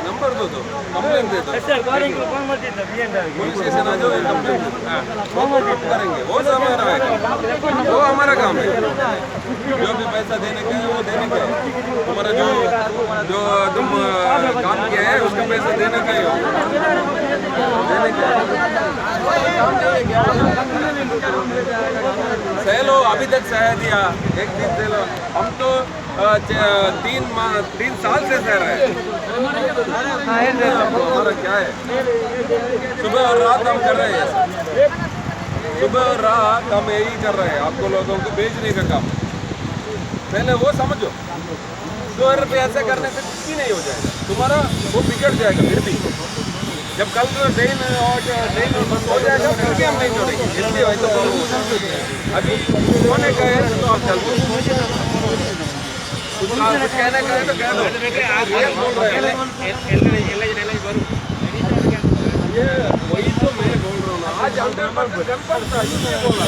Number दो तो complaint दे दो। पुलिस स्टेशन आ जाओ, कंप्लेंट दो। वो हम करेंगे, वो सब हमारा है, वो हमारा काम है। जो भी पैसा देने का है वो देने का है। तुम्हारा जो जो तुम काम किया है उसका पैसा देने का ही हो, देने का है। सह लो, अभी तक सह दिया, एक दिन सह लो। हम तो 3 साल से सह रहे हैं। हमारा क्या है, सुबह और रात हम कर रहे हैं, सुबह और रात हम यही कर रहे हैं, आपको लोगों को बेचने का काम। पहले वो समझो, 2 रुपये ऐसे करने से कुछ भी नहीं हो जाएगा, तुम्हारा वो बिगड़ जाएगा। फिर भी जब कल ट्रेन बंद हो जाएगा फिर भी हम नहीं छोड़ेंगे, इसलिए वही तो अभी होने का है तो आप चल कुछ कहने का है तो कह दो। बोल रहे हैं ये, वही तो मैं बोल रहा हूँ ना, आज 100% कंफर्म था, इसलिए बोला